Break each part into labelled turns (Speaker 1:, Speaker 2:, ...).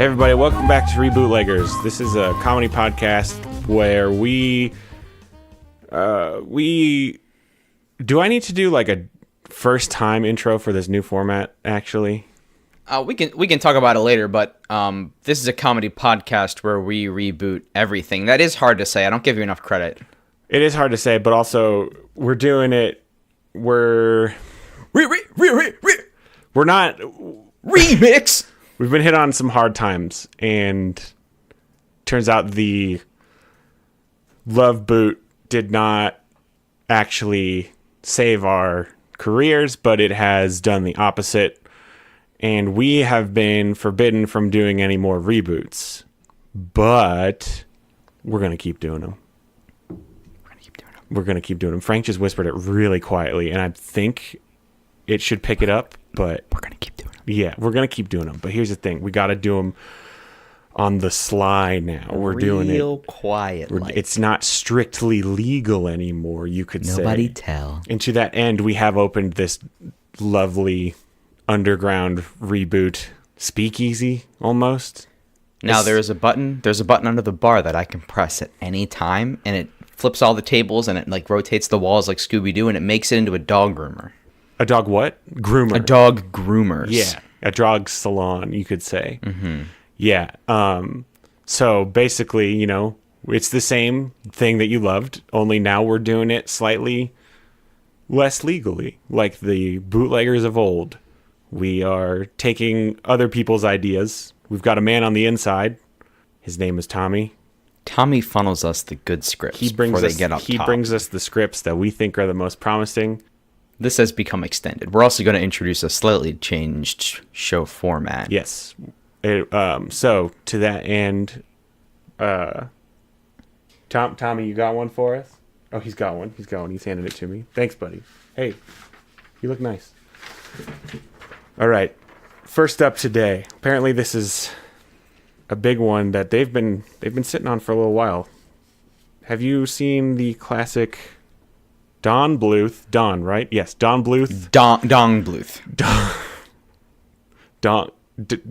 Speaker 1: Hey everybody, welcome back to Rebootleggers. This is a comedy podcast where we do I need to do like a first time intro for this new format actually?
Speaker 2: We can talk about it later, but this is a comedy podcast where we reboot everything. That is hard to say. I don't give you enough credit.
Speaker 1: It is hard to say, but also we're doing it we're not
Speaker 2: remix.
Speaker 1: We've been hit on some hard times, and turns out the Love Boot did not actually save our careers, but it has done the opposite, and we have been forbidden from doing any more reboots. But we're going to keep doing them. We're going to keep doing them. Frank just whispered it really quietly, and I think it should pick it up, but
Speaker 2: We're going to keep doing it.
Speaker 1: yeah, we're going to keep doing them. But here's the thing. We got to do them on the sly now. We're doing it
Speaker 2: real quiet.
Speaker 1: It's not strictly legal anymore, you could say.
Speaker 2: Nobody tell.
Speaker 1: And to that end, we have opened this lovely underground reboot speakeasy almost.
Speaker 2: Now there's a button under the bar that I can press at any time, and it flips all the tables, and it like rotates the walls like Scooby-Doo, and it makes it into a dog groomer.
Speaker 1: A dog what? Groomer.
Speaker 2: A dog groomers.
Speaker 1: Yeah, a dog salon, you could say. Mm-hmm. Yeah. So basically, you know, it's the same thing that you loved, only now we're doing it slightly less legally, like the bootleggers of old. We are taking other people's ideas. We've got a man on the inside. His name is Tommy.
Speaker 2: Tommy funnels us the good scripts before they get up top.
Speaker 1: He brings us the scripts that we think are the most promising.
Speaker 2: This has become extended. We're also going to introduce a slightly changed show format.
Speaker 1: Yes. So to that end, Tommy, you got one for us? Oh, he's got one. He's handed it to me. Thanks, buddy. Hey, you look nice. All right. First up today. Apparently, this is a big one that they've been sitting on for a little while. Have you seen the classic Don Bluth? Don, right? Yes, Don Bluth.
Speaker 2: Dong Bluth.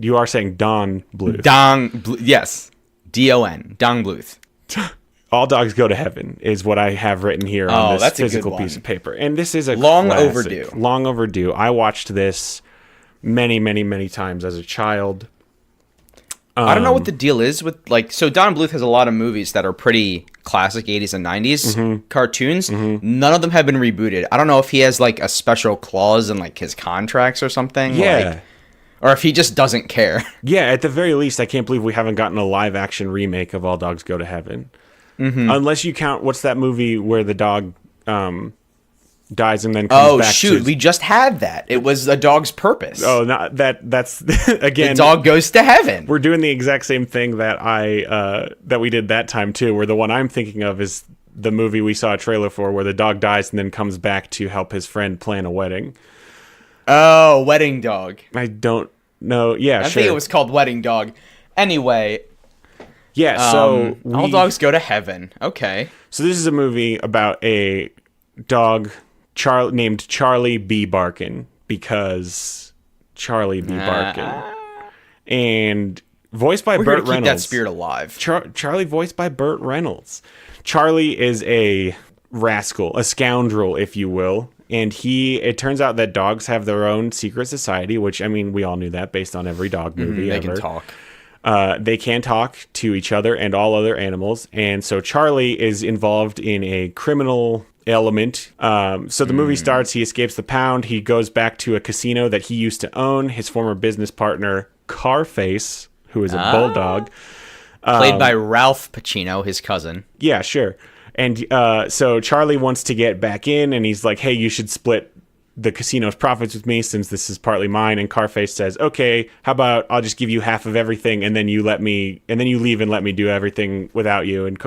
Speaker 1: You are saying Don Bluth.
Speaker 2: Yes. D-O-N. Dong Bluth.
Speaker 1: All Dogs Go to Heaven is what I have written here on this
Speaker 2: that's
Speaker 1: physical
Speaker 2: a good
Speaker 1: piece of paper. And this is a
Speaker 2: long
Speaker 1: classic.
Speaker 2: overdue.
Speaker 1: Long overdue. I watched this many, many, many times as a child.
Speaker 2: I don't know what the deal is with, like, so Don Bluth has a lot of movies that are pretty classic 80s and 90s cartoons. Mm-hmm. None of them have been rebooted. I don't know if he has, like, a special clause in, like, his contracts or something.
Speaker 1: Yeah.
Speaker 2: Or if he just doesn't care.
Speaker 1: Yeah, at the very least, I can't believe we haven't gotten a live-action remake of All Dogs Go to Heaven. Mm-hmm. Unless you count, what's that movie where the dog dies and then comes back to...
Speaker 2: we just had that. It was A Dog's Purpose.
Speaker 1: Oh, not that's again...
Speaker 2: The dog goes to heaven.
Speaker 1: We're doing the exact same thing that that we did that time, too, where the one I'm thinking of is the movie we saw a trailer for where the dog dies and then comes back to help his friend plan a wedding.
Speaker 2: Oh, Wedding Dog.
Speaker 1: I don't know. Yeah,
Speaker 2: I think it was called Wedding Dog. Anyway...
Speaker 1: Yeah, so...
Speaker 2: All Dogs Go to Heaven. Okay.
Speaker 1: So this is a movie about a dog named Charlie B. Barkin, because Charlie B. Barkin. And voiced by Burt Reynolds.
Speaker 2: Keep that spirit alive.
Speaker 1: Charlie voiced by Burt Reynolds. Charlie is a rascal, a scoundrel, if you will. And it turns out that dogs have their own secret society, which, I mean, we all knew that based on every dog movie ever.
Speaker 2: They can talk.
Speaker 1: They can talk to each other and all other animals. And so Charlie is involved in a criminal element. So the movie starts, he escapes the pound. He goes back to a casino that he used to own. His former business partner, Carface, who is a bulldog.
Speaker 2: Played by Ralph Pacino, his cousin.
Speaker 1: Yeah, sure. And so Charlie wants to get back in, and he's like, hey, you should split the casino's profits with me since this is partly mine. And Carface says, okay, how about I'll just give you half of everything and then you leave and let me do everything without you. And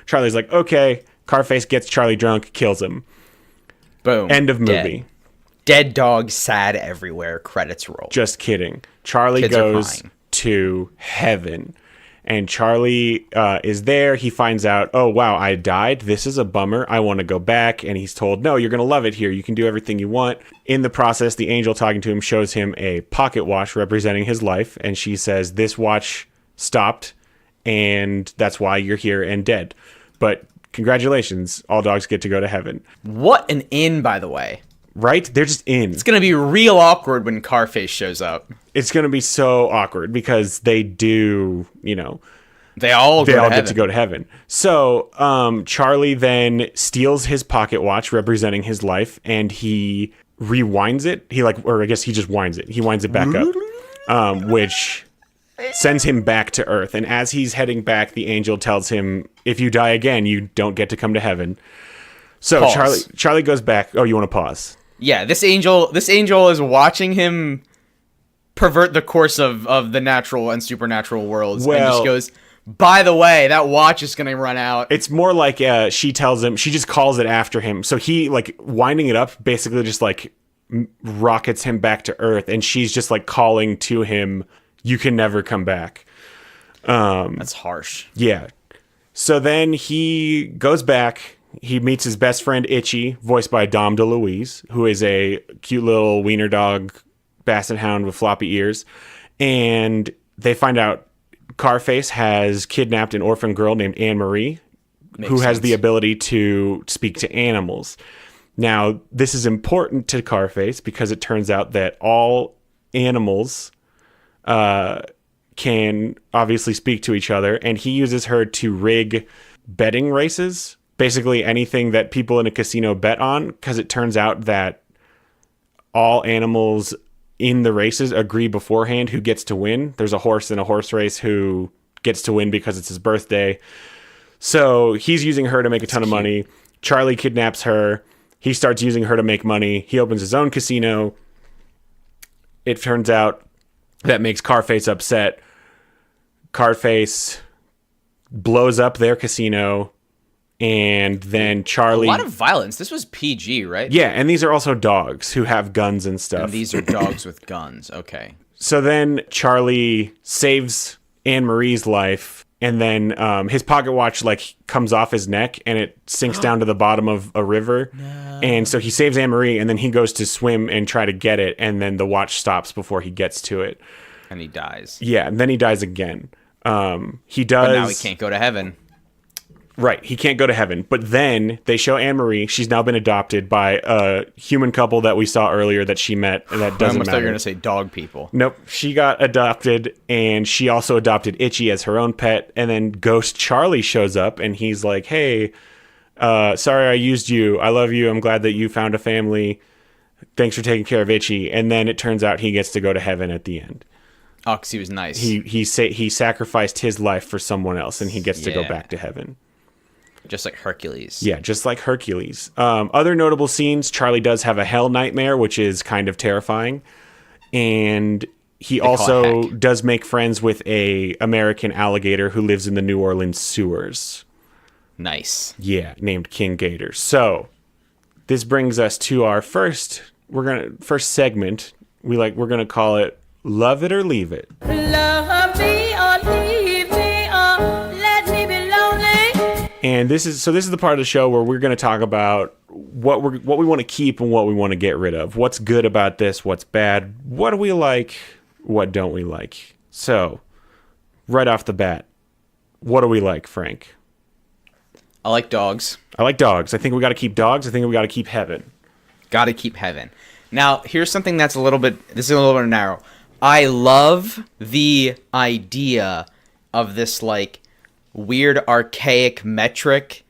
Speaker 1: Charlie's like, okay. Carface gets Charlie drunk, kills him.
Speaker 2: Boom.
Speaker 1: End of movie.
Speaker 2: Dead dog, sad everywhere, credits roll.
Speaker 1: Just kidding. Charlie goes to heaven. And Charlie is there. He finds out, oh, wow, I died. This is a bummer. I want to go back. And he's told, no, you're going to love it here. You can do everything you want. In the process, the angel talking to him shows him a pocket watch representing his life. And she says, this watch stopped, and that's why you're here and dead. But congratulations, all dogs get to go to heaven.
Speaker 2: What an in, by the way.
Speaker 1: Right? They're just in.
Speaker 2: It's going to be real awkward when Carface shows up.
Speaker 1: It's going to be so awkward because they do,
Speaker 2: they all
Speaker 1: get to go to heaven. So Charlie then steals his pocket watch representing his life, and he rewinds it. He just winds it. He winds it back up, which sends him back to Earth. And as he's heading back, the angel tells him, if you die again, you don't get to come to heaven. So
Speaker 2: Pause.
Speaker 1: Charlie goes back. Oh, you want to pause?
Speaker 2: Yeah, this angel is watching him pervert the course of the natural and supernatural worlds, and just goes, by the way, that watch is going to run out.
Speaker 1: It's more like she tells him, she just calls it after him. So he, winding it up, basically just, rockets him back to Earth, and she's just, calling to him, you can never come back.
Speaker 2: That's harsh.
Speaker 1: Yeah. So then he goes back. He meets his best friend, Itchy, voiced by Dom DeLuise, who is a cute little wiener dog basset hound with floppy ears. And they find out Carface has kidnapped an orphan girl named Anne-Marie, who has the ability to speak to animals. Now, this is important to Carface because it turns out that all animals can obviously speak to each other, and he uses her to rig betting races. Basically anything that people in a casino bet on, because it turns out that all animals in the races agree beforehand who gets to win. There's a horse in a horse race who gets to win because it's his birthday. So he's using her to make a ton of money. Charlie kidnaps her. He starts using her to make money. He opens his own casino. It turns out that makes Carface upset. Carface blows up their casino. And then Charlie...
Speaker 2: A lot of violence. This was PG, right?
Speaker 1: Yeah, and these are also dogs who have guns and stuff.
Speaker 2: And these are dogs with guns. Okay.
Speaker 1: So then Charlie saves Anne-Marie's life, and then his pocket watch comes off his neck, and it sinks down to the bottom of a river. No. And so he saves Anne-Marie, and then he goes to swim and try to get it, and then the watch stops before he gets to it.
Speaker 2: And he dies.
Speaker 1: Yeah, and then he dies again. He does...
Speaker 2: But now he can't go to heaven.
Speaker 1: Right, he can't go to heaven. But then they show Anne-Marie. She's now been adopted by a human couple that we saw earlier that she met, and that doesn't matter.
Speaker 2: I almost thought you were going to say dog people.
Speaker 1: Nope, she got adopted, and she also adopted Itchy as her own pet. And then Ghost Charlie shows up, and he's like, hey, sorry I used you. I love you. I'm glad that you found a family. Thanks for taking care of Itchy. And then it turns out he gets to go to heaven at the end.
Speaker 2: Oh, because he was nice.
Speaker 1: He sacrificed his life for someone else, and he gets to go back to heaven.
Speaker 2: Just like Hercules.
Speaker 1: Yeah, just like Hercules. Other notable scenes, Charlie does have a hell nightmare, which is kind of terrifying. And he also does make friends with a American alligator who lives in the New Orleans sewers.
Speaker 2: Nice.
Speaker 1: Yeah, named King Gator. So this brings us to our first segment. We're gonna call it Love It or Leave It. Love me or leave me or let me be lonely. And this is the part of the show where we're going to talk about what we want to keep and what we want to get rid of. What's good about this? What's bad? What do we like? What don't we like? So, right off the bat, what do we like, Frank?
Speaker 2: I like dogs.
Speaker 1: I like dogs. I think we got to keep dogs. I think we got to keep heaven.
Speaker 2: Got to keep heaven. Now, here's something that's a little bit narrow. I love the idea of this weird archaic metric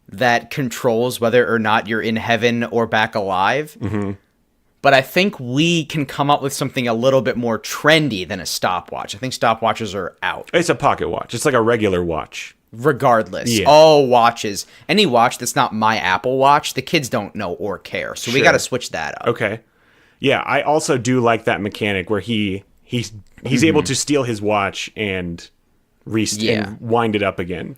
Speaker 2: that controls whether or not you're in heaven or back alive. Mm-hmm. But I think we can come up with something a little bit more trendy than a stopwatch. I think stopwatches are out.
Speaker 1: It's a pocket watch. It's like a regular watch.
Speaker 2: Regardless, all watches, any watch that's not my Apple Watch, the kids don't know or care. So we got to switch that up.
Speaker 1: Okay. Yeah, I also do like that mechanic where he's able to steal his watch and and wind it up again,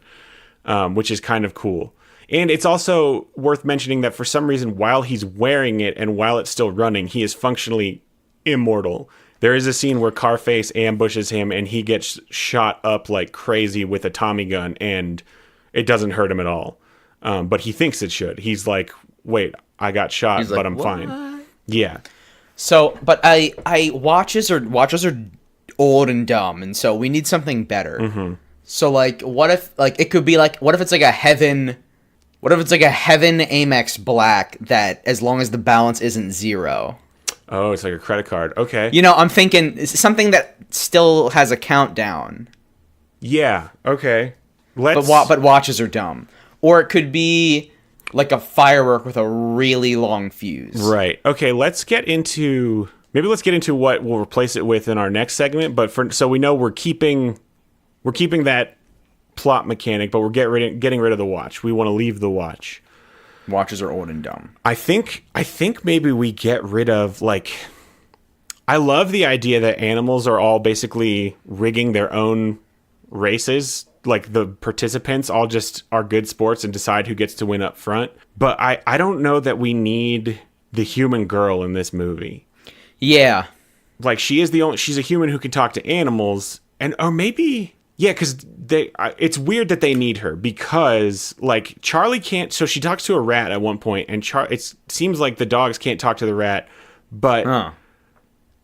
Speaker 1: which is kind of cool. And it's also worth mentioning that for some reason, while he's wearing it and while it's still running, he is functionally immortal. There is a scene where Carface ambushes him and he gets shot up like crazy with a Tommy gun, and it doesn't hurt him at all. But he thinks it should. He's like, wait, I got shot, but I'm fine. Yeah.
Speaker 2: So, but I watches are old and dumb, and so we need something better. Mm-hmm. So like, what if like it could be like, what if it's like a Heaven Amex Black that as long as the balance isn't 0.
Speaker 1: Oh, it's like a credit card. Okay.
Speaker 2: You know, I'm thinking something that still has a countdown.
Speaker 1: Yeah. Okay.
Speaker 2: But watches are dumb. Or it could be like a firework with a really long fuse.
Speaker 1: Right. Okay. Let's get into what we'll replace it with in our next segment. But so we know we're keeping that plot mechanic, but we're getting rid of the watch. We want to leave the watch.
Speaker 2: Watches are old and dumb.
Speaker 1: I think maybe we get rid of, like, I love the idea that animals are all basically rigging their own races. Like, the participants all just are good sports and decide who gets to win up front. But I don't know that we need the human girl in this movie.
Speaker 2: Yeah.
Speaker 1: Like, she's a human who can talk to animals, or maybe... Yeah, because it's weird that they need her, because like Charlie can't. So she talks to a rat at one point, and it seems like the dogs can't talk to the rat, but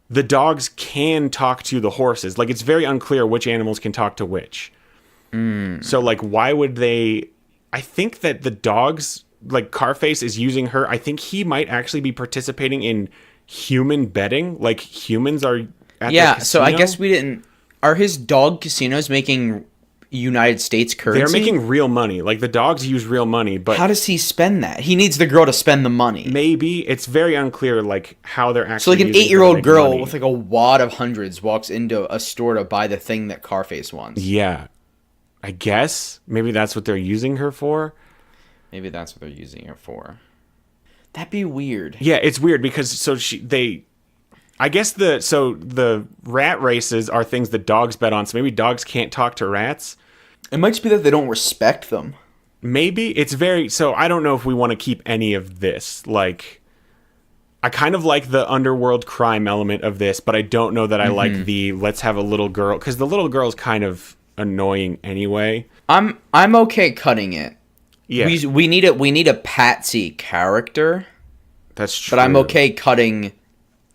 Speaker 1: the dogs can talk to the horses. Like, it's very unclear which animals can talk to which. So like, why would they? I think that the dogs, like Carface, is using her. I think he might actually be participating in human betting. Like, humans are at the casino.
Speaker 2: So I guess we didn't. Are his dog casinos making United States currency?
Speaker 1: They're making real money. Like, the dogs use real money, but...
Speaker 2: How does he spend that? He needs the girl to spend the money.
Speaker 1: Maybe. It's very unclear, like, how they're actually...
Speaker 2: So, like, an 8-year-old girl with, like, a wad of hundreds walks into a store to buy the thing that Carface wants.
Speaker 1: Yeah. I guess. Maybe that's what they're using her for.
Speaker 2: Maybe that's what they're using her for. That'd be weird.
Speaker 1: Yeah, it's weird because I guess the rat races are things that dogs bet on, so maybe dogs can't talk to rats.
Speaker 2: It might just be that they don't respect them.
Speaker 1: Maybe. It's very... So I don't know if we want to keep any of this. Like, I kind of like the underworld crime element of this, but I don't know that I like the let's have a little girl, because the little girl's kind of annoying anyway.
Speaker 2: I'm okay cutting it.
Speaker 1: Yeah.
Speaker 2: We need a Patsy character.
Speaker 1: That's true.
Speaker 2: But I'm okay cutting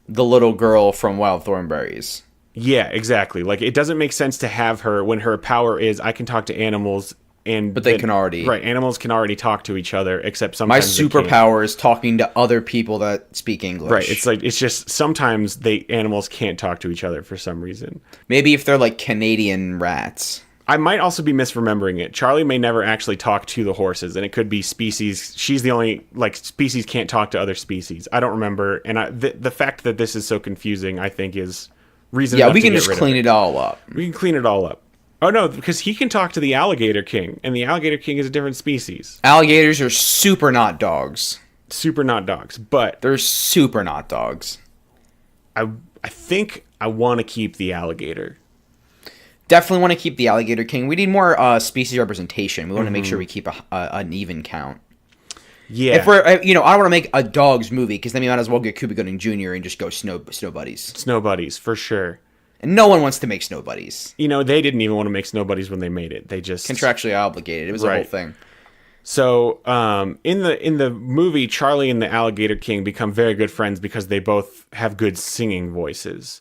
Speaker 2: the little girl from Wild Thornberrys.
Speaker 1: Yeah, exactly. Like, it doesn't make sense to have her when her power is I can talk to animals,
Speaker 2: but they can already...
Speaker 1: Right, animals can already talk to each other, except sometimes
Speaker 2: my superpower is talking to other people that speak English.
Speaker 1: Right, it's just sometimes animals can't talk to each other for some reason.
Speaker 2: Maybe if they're like Canadian rats. I
Speaker 1: might also be misremembering it. Charlie may never actually talk to the horses, and it could be species. She's the only, like, species can't talk to other species. I don't remember, and the fact that this is so confusing, I think, is reason enough to get rid of it. Yeah, we can just
Speaker 2: clean it all up.
Speaker 1: We can clean it all up. Oh, no, because he can talk to the Alligator King, and the Alligator King is a different species.
Speaker 2: Alligators are super not dogs.
Speaker 1: Super not dogs, but...
Speaker 2: They're super not dogs.
Speaker 1: I think I want to keep the alligator.
Speaker 2: Definitely want to keep the Alligator King. We need more species representation. We want to make sure we keep an even count.
Speaker 1: Yeah.
Speaker 2: If we're, I don't want to make a dogs movie, because then we might as well get Cuba Gooding Jr. and just go Snow Buddies.
Speaker 1: Snow Buddies, for sure.
Speaker 2: And no one wants to make Snow Buddies.
Speaker 1: They didn't even want to make Snow Buddies when they made it. They just...
Speaker 2: Contractually obligated. It was a whole thing.
Speaker 1: So, in the movie, Charlie and the Alligator King become very good friends because they both have good singing voices.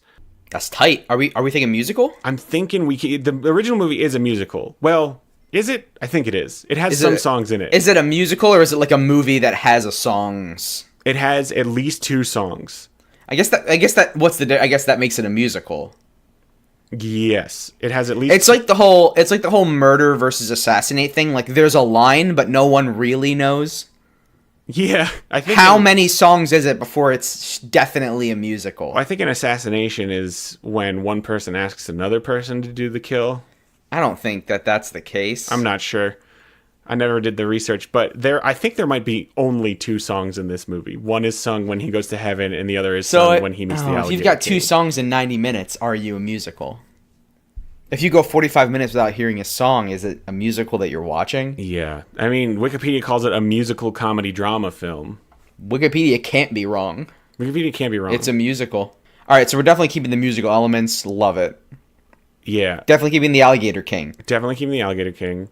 Speaker 2: That's tight. Are we thinking musical?
Speaker 1: I'm thinking the original movie is a musical. Well, is it? I think it is. It has some songs in it.
Speaker 2: Is it a musical, or is it like a movie that has songs?
Speaker 1: It has at least 2 songs.
Speaker 2: I guess that makes it a musical.
Speaker 1: Yes, it has at least.
Speaker 2: It's like the whole murder versus assassinate thing. Like, there's a line, but no one really knows.
Speaker 1: Yeah, I think.
Speaker 2: How many songs is it before it's definitely a musical?
Speaker 1: I think an assassination is when one person asks another person to do the kill.
Speaker 2: I don't think that's the case.
Speaker 1: I'm not sure. I never did the research, but I think there might be only 2 songs in this movie. One is sung when he goes to heaven, and the other is sung when he meets the Alligator King.
Speaker 2: If you've got 2 songs in 90 minutes, are you a musical? If you go 45 minutes without hearing a song, is it a musical that you're watching?
Speaker 1: Yeah. I mean, Wikipedia calls it a musical comedy drama film.
Speaker 2: Wikipedia can't be wrong.
Speaker 1: Wikipedia can't be wrong.
Speaker 2: It's a musical. All right, so we're definitely keeping the musical elements. Love it.
Speaker 1: Yeah.
Speaker 2: Definitely keeping the Alligator King.
Speaker 1: Definitely keeping the Alligator King.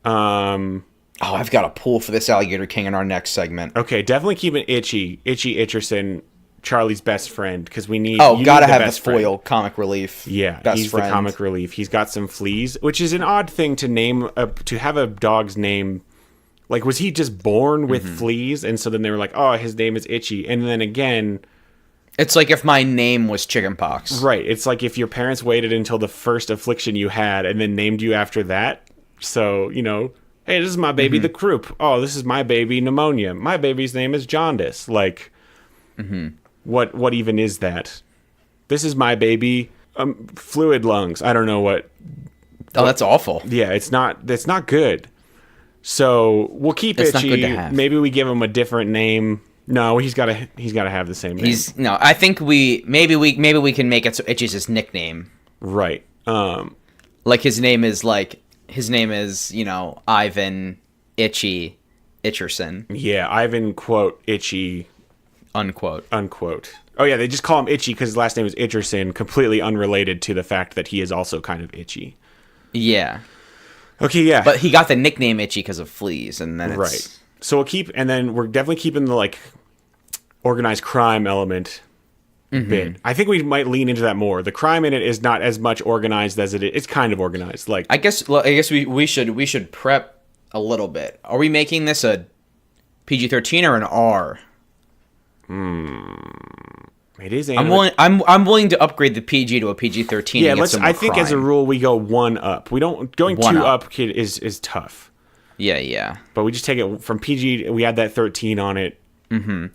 Speaker 2: Oh, I've got a pull for this Alligator King in our next segment.
Speaker 1: Okay, definitely keeping Itchy Itcherson, Charlie's best friend, because we need.
Speaker 2: Gotta
Speaker 1: need
Speaker 2: have the
Speaker 1: best
Speaker 2: foil
Speaker 1: friend.
Speaker 2: comic relief.
Speaker 1: Yeah,
Speaker 2: best
Speaker 1: he's
Speaker 2: friend.
Speaker 1: the comic relief. He's got some fleas, which is an odd thing to name. To have a dog's name, like, was he just born with fleas, and so then they were like, oh, his name is Itchy, and then again.
Speaker 2: It's like if my name was chickenpox.
Speaker 1: Right. It's like if your parents waited until the first affliction you had and then named you after that. So, hey, this is my baby, the croup. Oh, this is my baby, pneumonia. My baby's name is jaundice. Like, what even is that? This is my baby, fluid lungs. I don't know what.
Speaker 2: Oh, that's awful.
Speaker 1: Yeah, it's not good. So we'll keep
Speaker 2: It's not
Speaker 1: Itchy.
Speaker 2: good to have.
Speaker 1: Maybe we give him a different name. No, he's got to have the same name.
Speaker 2: I think maybe we can make it so Itchy's his nickname.
Speaker 1: Right.
Speaker 2: Like his name is Ivan Itchy Itcherson.
Speaker 1: Yeah, Ivan quote Itchy
Speaker 2: unquote.
Speaker 1: Oh yeah, they just call him Itchy because his last name is Itcherson, completely unrelated to the fact that he is also kind of itchy.
Speaker 2: Yeah.
Speaker 1: Okay, yeah.
Speaker 2: But he got the nickname Itchy because of fleas, and then it's...
Speaker 1: Right. So we're definitely keeping the like organized crime element bit. I think we might lean into that more. The crime in it is not as much organized as it is. It's kind of organized. Like
Speaker 2: I guess we should prep a little bit. Are we making this a PG-13 or an R?
Speaker 1: It is.
Speaker 2: I'm willing to upgrade the PG to a PG-13.
Speaker 1: Yeah, I think as a rule we go one up. We don't going
Speaker 2: One
Speaker 1: two
Speaker 2: up.
Speaker 1: up is tough.
Speaker 2: Yeah.
Speaker 1: But we just take it from PG. We add that 13 on it.
Speaker 2: And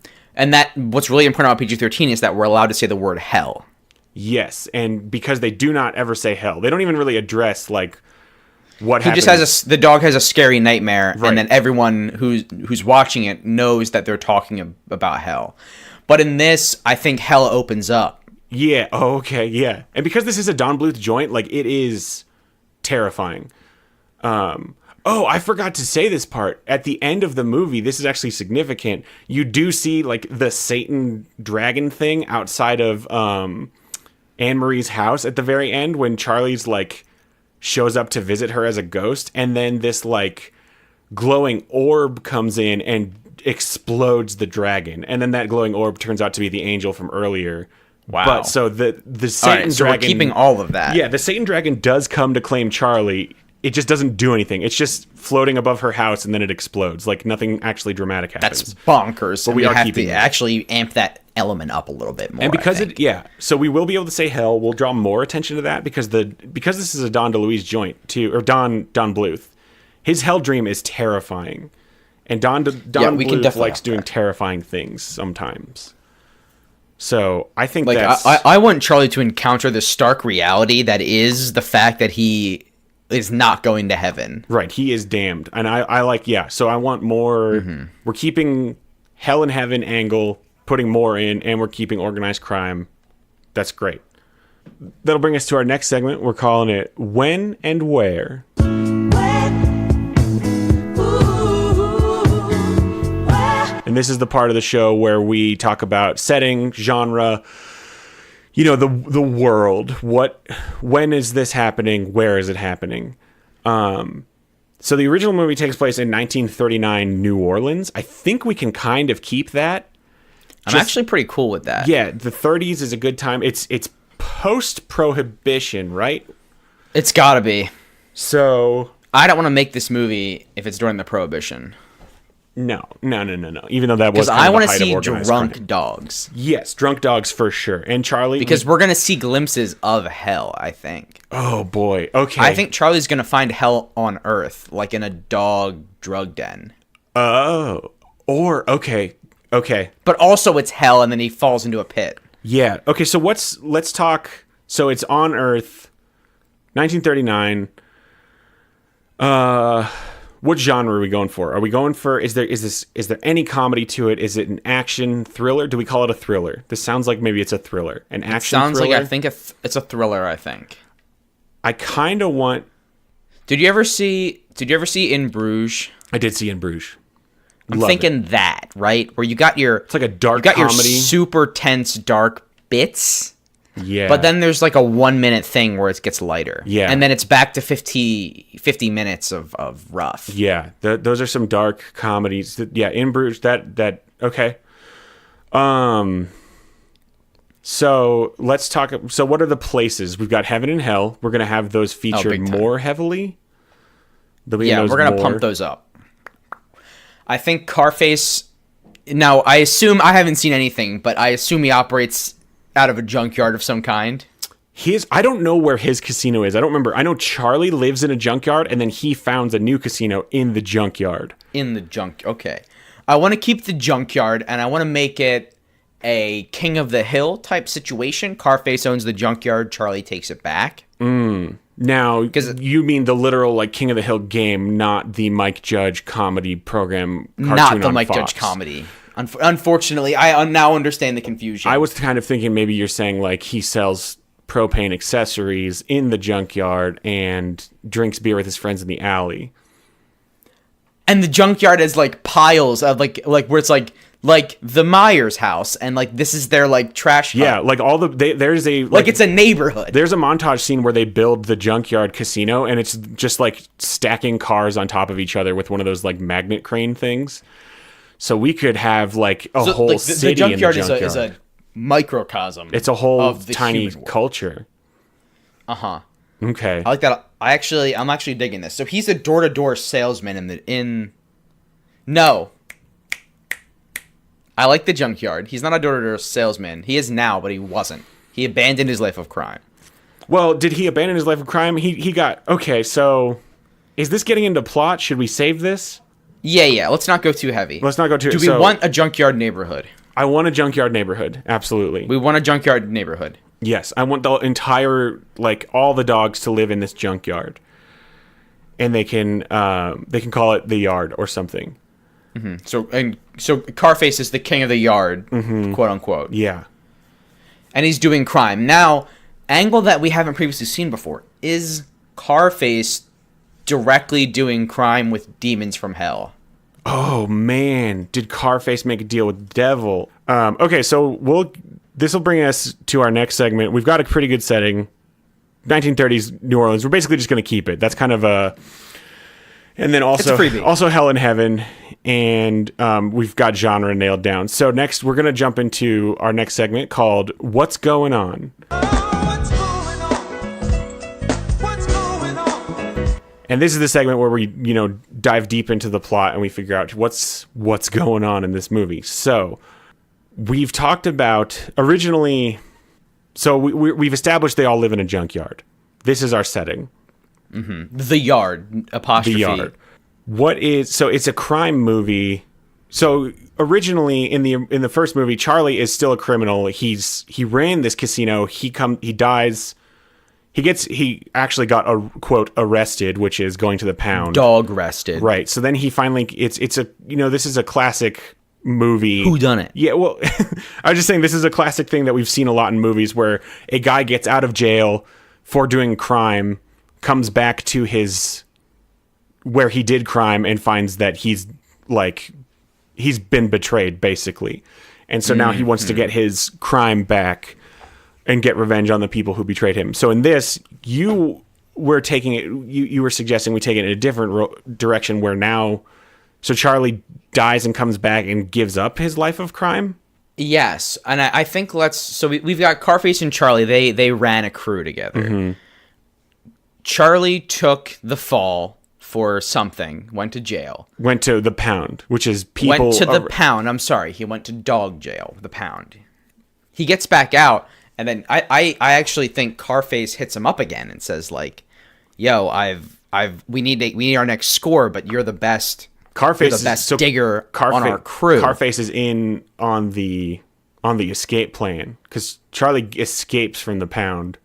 Speaker 2: what's really important about PG-13 is that we're allowed to say the word hell.
Speaker 1: Yes, and because they do not ever say hell, they don't even really address like what happens.
Speaker 2: The dog has a scary nightmare,
Speaker 1: Right.
Speaker 2: and then everyone who's watching it knows that they're talking about hell. But in this, I think hell opens up.
Speaker 1: Yeah. Oh, okay. Yeah. And because this is a Don Bluth joint, like it is terrifying. Oh, I forgot to say this part. At the end of the movie, this is actually significant. You do see like the Satan dragon thing outside of Anne-Marie's house at the very end when Charlie's like shows up to visit her as a ghost, and then this like glowing orb comes in and explodes the dragon, and then that glowing orb turns out to be the angel from earlier.
Speaker 2: Wow.
Speaker 1: But so the Satan
Speaker 2: so
Speaker 1: dragon,
Speaker 2: we're keeping all of that.
Speaker 1: Yeah, the Satan dragon does come to claim Charlie. It just doesn't do anything. It's just floating above her house, and then it explodes. Like nothing actually dramatic happens.
Speaker 2: That's bonkers.
Speaker 1: But we are
Speaker 2: have
Speaker 1: keeping
Speaker 2: to
Speaker 1: it.
Speaker 2: actually amp that element up a little bit more.
Speaker 1: And because
Speaker 2: I think.
Speaker 1: so we will be able to say hell. We'll draw more attention to that because this is a Don DeLuise joint too, or Don Bluth. His hell dream is terrifying, and Don
Speaker 2: we can
Speaker 1: Bluth
Speaker 2: definitely
Speaker 1: likes
Speaker 2: up
Speaker 1: doing
Speaker 2: that.
Speaker 1: terrifying things sometimes. So I think
Speaker 2: Like
Speaker 1: that's
Speaker 2: I want Charlie to encounter the stark reality that is the fact that he is not going to heaven.
Speaker 1: right. He is damned, and I like So I want more.
Speaker 2: Mm-hmm.
Speaker 1: We're keeping hell and heaven angle, putting more in, and we're keeping organized crime. That's great. That'll bring us to our next segment. We're calling it When and Where. And this is the part of the show where we talk about setting, genre, the world. When is this happening? Where is it happening? So the original movie takes place in 1939 New Orleans. I think we can kind of keep that.
Speaker 2: I'm actually pretty cool with that.
Speaker 1: Yeah, the 30s is a good time. It's post-prohibition, right?
Speaker 2: It's gotta be.
Speaker 1: So
Speaker 2: I don't want to make this movie if it's during the Prohibition.
Speaker 1: no. Even though that was
Speaker 2: Because
Speaker 1: kind
Speaker 2: I
Speaker 1: of
Speaker 2: want
Speaker 1: the
Speaker 2: to
Speaker 1: height of
Speaker 2: see
Speaker 1: organized
Speaker 2: drunk
Speaker 1: crime.
Speaker 2: dogs.
Speaker 1: Yes, drunk dogs for sure. And Charlie,
Speaker 2: Because we're going to see glimpses of hell, I think.
Speaker 1: oh boy, okay.
Speaker 2: I think Charlie's going to find hell on Earth, like in a dog drug den.
Speaker 1: Oh, or okay.
Speaker 2: But also it's hell, and then he falls into a pit.
Speaker 1: Yeah. Okay, so let's talk. So it's on Earth, 1939. What genre are we going for? Are we going for is there any comedy to it? Is it an action thriller? Do we call it a thriller? This sounds like maybe it's a thriller. An action
Speaker 2: Sounds
Speaker 1: thriller.
Speaker 2: like, I think it's a thriller, I think.
Speaker 1: I kind of want
Speaker 2: Did you ever see In Bruges?
Speaker 1: I did see In Bruges.
Speaker 2: I'm
Speaker 1: Love
Speaker 2: thinking
Speaker 1: it.
Speaker 2: that, right? Where you got your
Speaker 1: It's like a dark
Speaker 2: you got your
Speaker 1: comedy.
Speaker 2: super tense dark bits.
Speaker 1: Yeah.
Speaker 2: But then there's like a 1 minute thing where it gets lighter.
Speaker 1: Yeah.
Speaker 2: And then it's back to 50 minutes of rough.
Speaker 1: Yeah. Those are some dark comedies. Yeah, In Bruges, that okay. So let's talk. So what are the places? We've got heaven and hell. We're going to have those featured
Speaker 2: big time.
Speaker 1: more heavily.
Speaker 2: Yeah, we're going to pump those up. I think Carface, now I assume, I haven't seen anything, but I assume he operates out of a junkyard of some kind.
Speaker 1: I don't know where his casino is. I don't remember. I know Charlie lives in a junkyard, and then he founds a new casino in the junkyard.
Speaker 2: Okay. I want to keep the junkyard, and I want to make it a King of the Hill type situation. Carface owns the junkyard, Charlie takes it back.
Speaker 1: Now, you mean the literal like King of the Hill game, not the Mike Judge comedy program cartoon
Speaker 2: Not the
Speaker 1: on
Speaker 2: Mike
Speaker 1: Fox.
Speaker 2: Judge comedy. Unfortunately, I now understand the confusion.
Speaker 1: I was kind of thinking maybe you're saying like he sells propane accessories in the junkyard and drinks beer with his friends in the alley.
Speaker 2: And the junkyard is like piles of like where it's like the Myers house, and like this is their like trash hut.
Speaker 1: Yeah, like there's a
Speaker 2: like it's a neighborhood.
Speaker 1: There's a montage scene where they build the junkyard casino, and it's just like stacking cars on top of each other with one of those like magnet crane things. So we could have like a whole
Speaker 2: like,
Speaker 1: city
Speaker 2: the junkyard
Speaker 1: in the junkyard.
Speaker 2: is a microcosm.
Speaker 1: It's a whole
Speaker 2: of the
Speaker 1: tiny
Speaker 2: human world.
Speaker 1: culture. Okay.
Speaker 2: I like that. I'm actually digging this. So he's a door-to-door salesman No. I like the junkyard. He's not a door-to-door salesman. He is now, but he wasn't. He abandoned his life of crime.
Speaker 1: Well, did he abandon his life of crime? He got... Okay, so... Is this getting into plot? Should we save this?
Speaker 2: Yeah. Let's not go too heavy.
Speaker 1: Let's not go too...
Speaker 2: Do we want a junkyard neighborhood?
Speaker 1: I want a junkyard neighborhood. Absolutely.
Speaker 2: We want a junkyard neighborhood.
Speaker 1: Yes, I want the entire... Like, all the dogs to live in this junkyard. And they can call it the yard or something.
Speaker 2: Mm-hmm. So Carface is the king of the yard, quote unquote.
Speaker 1: Yeah.
Speaker 2: And he's doing crime. Now, angle that we haven't previously seen before is Carface directly doing crime with demons from hell.
Speaker 1: Oh man, did Carface make a deal with the devil? Okay, so this will bring us to our next segment. We've got a pretty good setting. 1930s New Orleans. We're basically just going to keep it. That's kind of a... And then also Hell and Heaven, and we've got genre nailed down. So next, we're going to jump into our next segment called What's Going On? And this is the segment where we, dive deep into the plot and we figure out what's going on in this movie. So we've talked about originally... So we've established they all live in a junkyard. This is our setting.
Speaker 2: Mm-hmm. The yard, apostrophe.
Speaker 1: The yard. So it's a crime movie. So originally in the first movie, Charlie is still a criminal. He ran this casino. He dies. He actually got quote arrested, which is going to the pound.
Speaker 2: Dog arrested.
Speaker 1: Right. So then he finally this is a classic movie.
Speaker 2: Who done it?
Speaker 1: Yeah, well, I was just saying this is a classic thing that we've seen a lot in movies where a guy gets out of jail for doing crime, comes back to where he did crime and finds that he's been betrayed basicy. And so now he wants to get his crime back and get revenge on the people who betrayed him. So in this, you were taking it, you were suggesting we take it in a different direction where now, so Charlie dies and comes back and gives up his life of crime?
Speaker 2: Yes. And I think we've got Carface and Charlie. They ran a crew together. Mm-hmm. Charlie took the fall for something, went to jail.
Speaker 1: Went to the pound, which is people...
Speaker 2: Went to the pound. I'm sorry. He went to dog jail, the pound. He gets back out, and then I actually think Carface hits him up again and says, like, yo, we need our next score, but you're the best...
Speaker 1: Carface
Speaker 2: is the best digger on our crew.
Speaker 1: Carface is in on the escape plan, because Charlie escapes from the pound.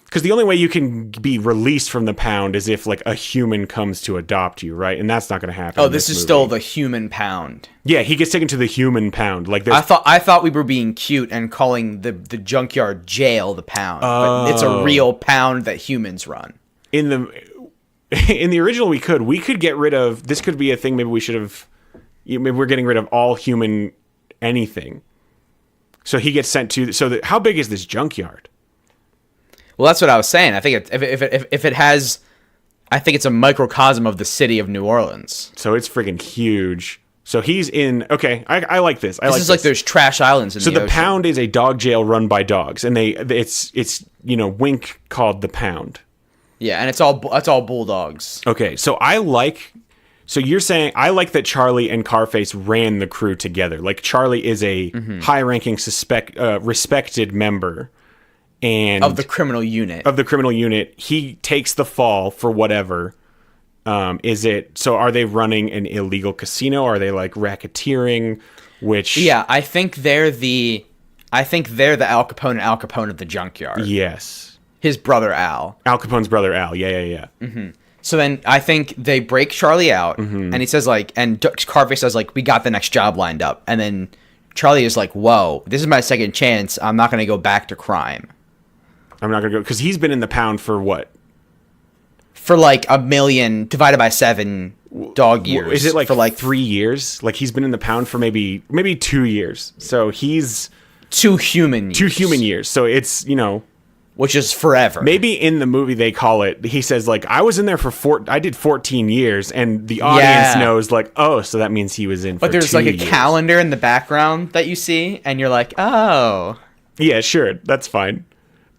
Speaker 1: Because the only way you can be released from the pound is if like a human comes to adopt you, right? And that's not going to happen.
Speaker 2: Oh, this is still the human pound.
Speaker 1: Yeah, he gets taken to the human pound. Like
Speaker 2: I thought we were being cute and calling the junkyard jail the pound, but it's a real pound that humans run.
Speaker 1: In the original, we could get rid of... This could be a thing maybe we should have... Maybe we're getting rid of all human anything. So he gets sent to. So how big is this junkyard?
Speaker 2: Well, that's what I was saying. I think if it has, I think it's a microcosm of the city of New Orleans.
Speaker 1: So it's friggin' huge. So he's in. Okay, I like this.
Speaker 2: This is like there's trash islands in the ocean.
Speaker 1: So the Pound is a dog jail run by dogs, and it's Wink called the Pound.
Speaker 2: Yeah, and it's all bulldogs.
Speaker 1: Okay, so So you're saying I like that Charlie and Carface ran the crew together. Like Charlie is a high-ranking respected member, and
Speaker 2: of the criminal unit.
Speaker 1: He takes the fall for whatever. So are they running an illegal casino? Are they like racketeering?
Speaker 2: Yeah, I think they're the Al Capone and Al Capone of the junkyard.
Speaker 1: Yes.
Speaker 2: His brother Al.
Speaker 1: Al Capone's brother Al. Yeah.
Speaker 2: Mm-hmm. So then I think they break Charlie out, and he says and Carface says we got the next job lined up, and then Charlie is like, whoa, this is my second chance. I'm not going to go back to crime.
Speaker 1: I'm not going to go because he's been in the Pound for what?
Speaker 2: For like 1 million divided by 7 dog years.
Speaker 1: Is it
Speaker 2: for
Speaker 1: 3 years? Like he's been in the Pound for maybe 2 years. So he's
Speaker 2: 2 human years.
Speaker 1: 2 human years. So it's,
Speaker 2: which is forever.
Speaker 1: Maybe in the movie they call it, he says I was in there for I did 14 years, and the audience knows so that means he was in for 2 years.
Speaker 2: But there's a calendar in the background that you see, and you're like, oh.
Speaker 1: Yeah, sure. That's fine.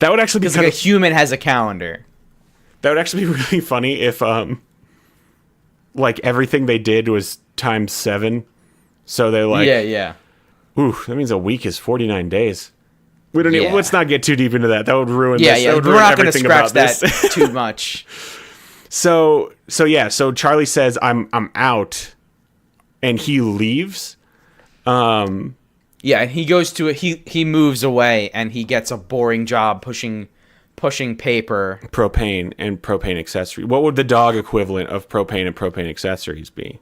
Speaker 1: That would actually be
Speaker 2: because a human has a calendar.
Speaker 1: That would actually be really funny if everything they did was times 7. So they're
Speaker 2: yeah.
Speaker 1: Ooh, that means a week is 49 days. We don't need, let's not get too deep into that. That would ruin this.
Speaker 2: Yeah,
Speaker 1: that would
Speaker 2: we're
Speaker 1: ruin
Speaker 2: not going to scratch that
Speaker 1: this.
Speaker 2: too much.
Speaker 1: So Charlie says I'm out, and he leaves.
Speaker 2: Yeah, he goes to he moves away, and he gets a boring job pushing paper,
Speaker 1: propane and propane accessory. What would the dog equivalent of propane and propane accessories be?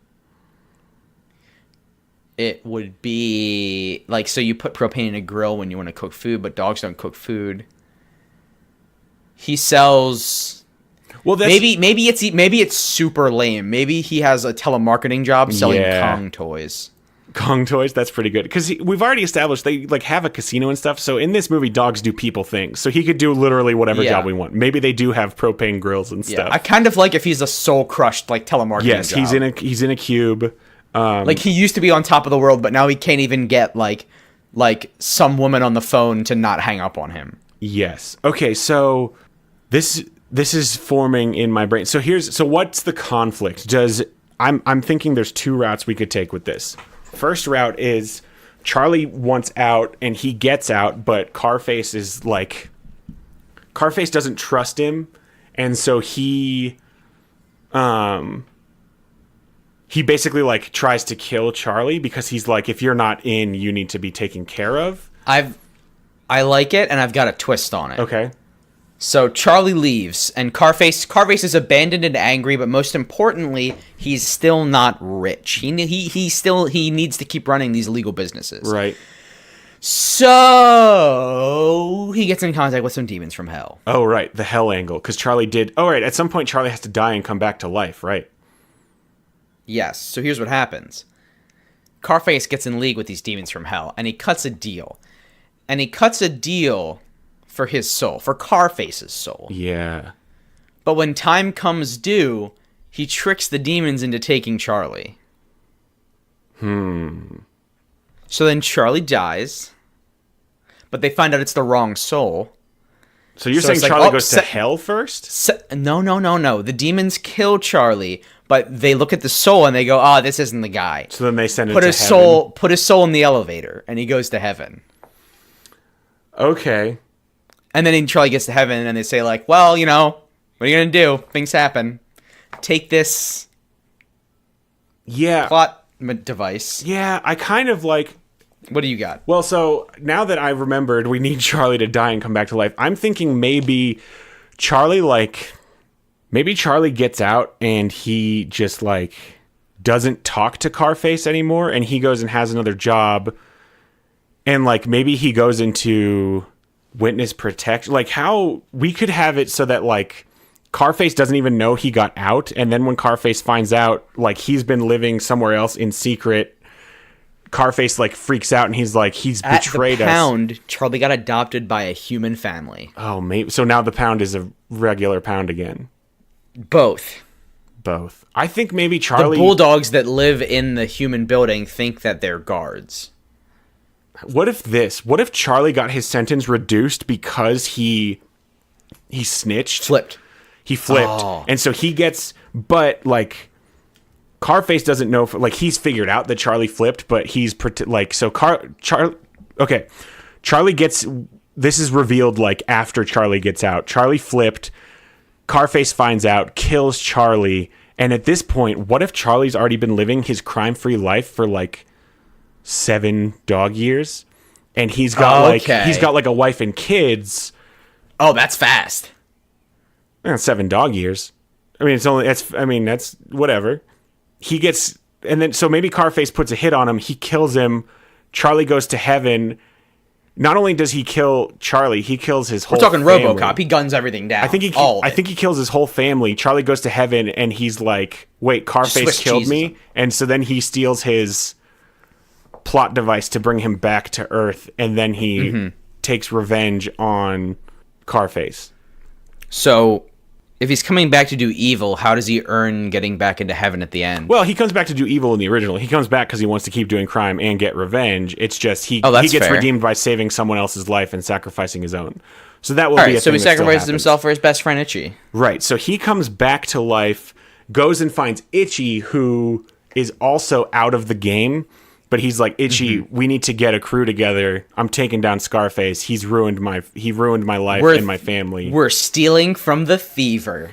Speaker 2: It would be so you put propane in a grill when you want to cook food, but dogs don't cook food. He sells. Well, maybe it's super lame. Maybe he has a telemarketing job selling Kong toys.
Speaker 1: Kong toys, that's pretty good because we've already established they have a casino and stuff. So in this movie, dogs do people things. So he could do literally whatever job we want. Maybe they do have propane grills and stuff.
Speaker 2: I kind of like if he's a soul crushed telemarketing.
Speaker 1: Yes,
Speaker 2: job.
Speaker 1: he's in a cube.
Speaker 2: He used to be on top of the world, but now he can't even get some woman on the phone to not hang up on him.
Speaker 1: Yes. Okay. So this is forming in my brain. So what's the conflict? I'm thinking there's 2 routes we could take with this. First route is Charlie wants out and he gets out, but Carface doesn't trust him, and so he basically tries to kill Charlie because he's if you're not in, you need to be taken care of.
Speaker 2: I like it, and I've got a twist on it.
Speaker 1: Okay.
Speaker 2: So Charlie leaves, and Carface is abandoned and angry, but most importantly, he's still not rich. He needs to keep running these illegal businesses.
Speaker 1: Right.
Speaker 2: So he gets in contact with some demons from hell.
Speaker 1: Oh, right, the hell angle, because Charlie did. Oh, right. At some point, Charlie has to die and come back to life, right?
Speaker 2: Yes. So here's what happens. Carface gets in league with these demons from hell, and he cuts a deal. For his soul, for Carface's soul.
Speaker 1: Yeah.
Speaker 2: But when time comes due, he tricks the demons into taking Charlie. So then Charlie dies, but they find out it's the wrong soul.
Speaker 1: So you're saying Charlie goes to hell first?
Speaker 2: No. The demons kill Charlie, but they look at the soul and they go, this isn't the guy.
Speaker 1: So then they send him to heaven.
Speaker 2: Put his soul in the elevator, and he goes to heaven.
Speaker 1: Okay.
Speaker 2: And then Charlie gets to heaven, and they say, well, what are you going to do? Things happen. Take this plot device.
Speaker 1: Yeah, I kind of
Speaker 2: What do you got?
Speaker 1: Well, so now that I remembered we need Charlie to die and come back to life, I'm thinking maybe Charlie, maybe Charlie gets out and he just, doesn't talk to Carface anymore, and he goes and has another job, and, maybe he goes into witness protection, how we could have it so that Carface doesn't even know he got out, and then when Carface finds out he's been living somewhere else in secret Carface like freaks out and he's like, he's betrayed
Speaker 2: At the
Speaker 1: us.
Speaker 2: Pound, Charlie got adopted by a human family.
Speaker 1: Oh, maybe. So now the Pound is a regular Pound again.
Speaker 2: Both.
Speaker 1: I think maybe
Speaker 2: The
Speaker 1: Charlie.
Speaker 2: bulldogs that live in the human building think that they're guards.
Speaker 1: What if Charlie got his sentence reduced because he snitched? He flipped.
Speaker 2: Oh.
Speaker 1: And so he gets, but like Carface doesn't know, like he's figured out that Charlie flipped, but he's like, so Charlie gets, this is revealed like after Charlie gets out. Charlie flipped. Carface finds out, kills Charlie. And at this point, what if Charlie's already been living his crime-free life for like 7 dog years? And he's got he's got like a wife and kids.
Speaker 2: Oh, that's fast.
Speaker 1: 7 dog years. I mean, that's whatever. He gets, and then, so maybe Carface puts a hit on him. He kills him. Charlie goes to heaven. Not only does he kill Charlie, he kills his whole family.
Speaker 2: We're talking RoboCop. He guns everything down.
Speaker 1: I think he kills his whole family. Charlie goes to heaven and he's like, wait, Carface killed me? And so then he steals his plot device to bring him back to Earth, and then he takes revenge on Carface.
Speaker 2: So, if he's coming back to do evil, how does he earn getting back into heaven at the end?
Speaker 1: Well, he comes back to do evil in the original. He comes back because he wants to keep doing crime and get revenge. It's just he gets
Speaker 2: fair.
Speaker 1: redeemed by saving someone else's life and sacrificing his own. So that will be a thing.
Speaker 2: So he
Speaker 1: that still
Speaker 2: sacrifices
Speaker 1: happens.
Speaker 2: himself for his best friend Itchy.
Speaker 1: Right. So he comes back to life, goes and finds Itchy, who is also out of the game. But he's like, Itchy, we need to get a crew together. I'm taking down Scarface. He ruined my life and my family.
Speaker 2: We're stealing from the thiever.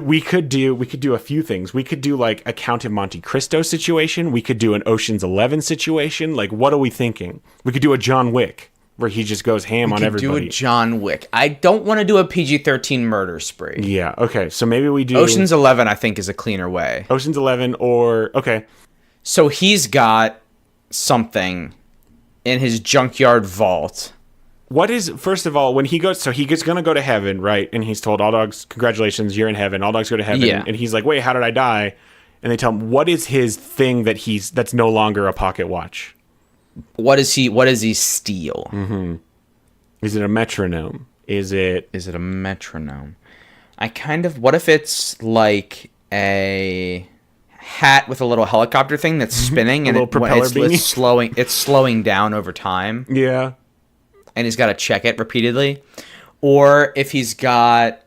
Speaker 1: We could do a few things. We could do like a Count of Monte Cristo situation. We could do an Ocean's 11 situation. Like, what are we thinking? We could do a John Wick where he just goes ham on everybody.
Speaker 2: Do a John Wick. I don't want to do a PG-13 murder spree.
Speaker 1: Yeah. Okay. So maybe we do
Speaker 2: Ocean's 11. I think is a cleaner way.
Speaker 1: Ocean's 11 okay.
Speaker 2: So he's got something in his junkyard vault.
Speaker 1: What is, first of all, when he goes, so he's going to go to heaven, right? And he's told, all dogs, congratulations, you're in heaven. All dogs go to heaven.
Speaker 2: Yeah.
Speaker 1: And he's like, wait, how did I die? And they tell him, what is his thing that's no longer a pocket watch?
Speaker 2: What does he steal?
Speaker 1: Mm-hmm. Is it a metronome? Is it
Speaker 2: a metronome? What if it's like a hat with a little helicopter thing that's spinning and it's slowing down over time.
Speaker 1: Yeah.
Speaker 2: And he's got to check it repeatedly. Or if he's got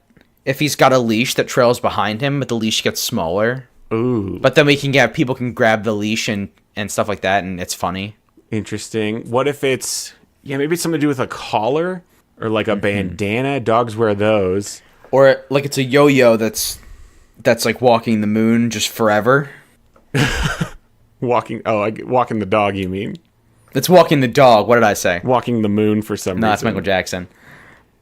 Speaker 2: a leash that trails behind him, but the leash gets smaller.
Speaker 1: Ooh.
Speaker 2: But then people can grab the leash and stuff like that, and it's funny.
Speaker 1: Interesting. What if maybe it's something to do with a collar or like a bandana? Dogs wear those.
Speaker 2: Or like it's a yo-yo that's like walking the moon just forever.
Speaker 1: Walking the dog, you mean?
Speaker 2: It's walking the dog. What did I say?
Speaker 1: Walking the moon for some reason.
Speaker 2: No, that's Michael Jackson.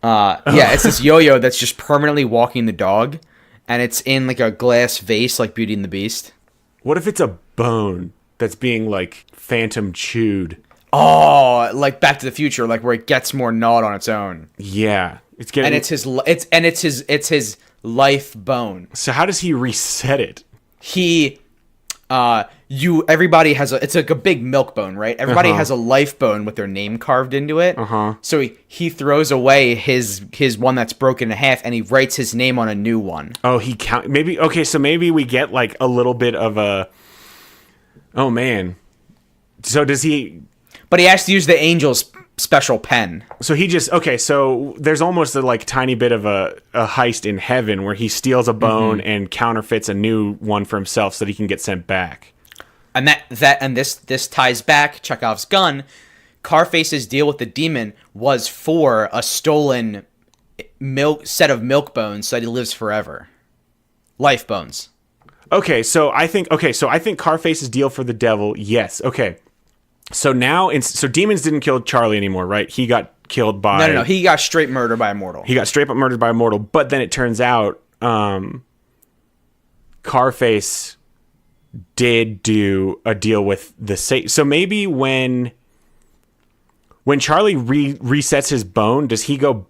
Speaker 2: Yeah, it's this yo-yo that's just permanently walking the dog, and it's in like a glass vase like Beauty and the Beast.
Speaker 1: What if it's a bone that's being like phantom chewed?
Speaker 2: Oh, like Back to the Future, like where it gets more nud on its own.
Speaker 1: Yeah, it's getting.
Speaker 2: And it's his life bone.
Speaker 1: So how does he reset it?
Speaker 2: Everybody has it's like a big milk bone, right? Everybody has a life bone with their name carved into it. So he throws away his one that's broken in half and he writes his name on a new one.
Speaker 1: Oh, so maybe we get like a little bit of a, oh man. So does he,
Speaker 2: but he has to use the angel's special pen.
Speaker 1: So so there's almost a like tiny bit of a heist in heaven where he steals a bone and counterfeits a new one for himself so that he can get sent back.
Speaker 2: And this ties back Chekhov's gun. Carface's deal with the demon was for a stolen set of milk bones so that he lives forever. Life bones.
Speaker 1: So I think Carface's deal for the devil, yes. Okay. So now, demons didn't kill Charlie anymore, right? He got killed by...
Speaker 2: No. He got straight murdered by a mortal.
Speaker 1: He got straight up murdered by a mortal. But then it turns out Carface did do a deal with the Satan. So maybe when Charlie resets his bone, does he go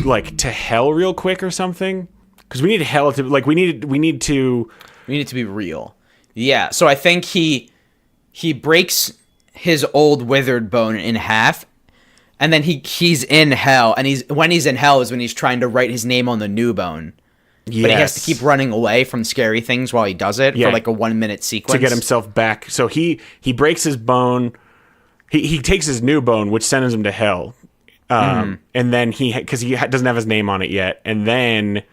Speaker 1: like to hell real quick or something? Because we need hell to... Like, we need to...
Speaker 2: We need it to be real. Yeah, so I think he he breaks his old withered bone in half, and then he's in hell, and when he's in hell is when he's trying to write his name on the new bone. Yes. But he has to keep running away from scary things while he does it for like a 1 minute sequence
Speaker 1: to get himself back. So he breaks his bone. He takes his new bone, which sends him to hell. And then because he doesn't have his name on it yet, and then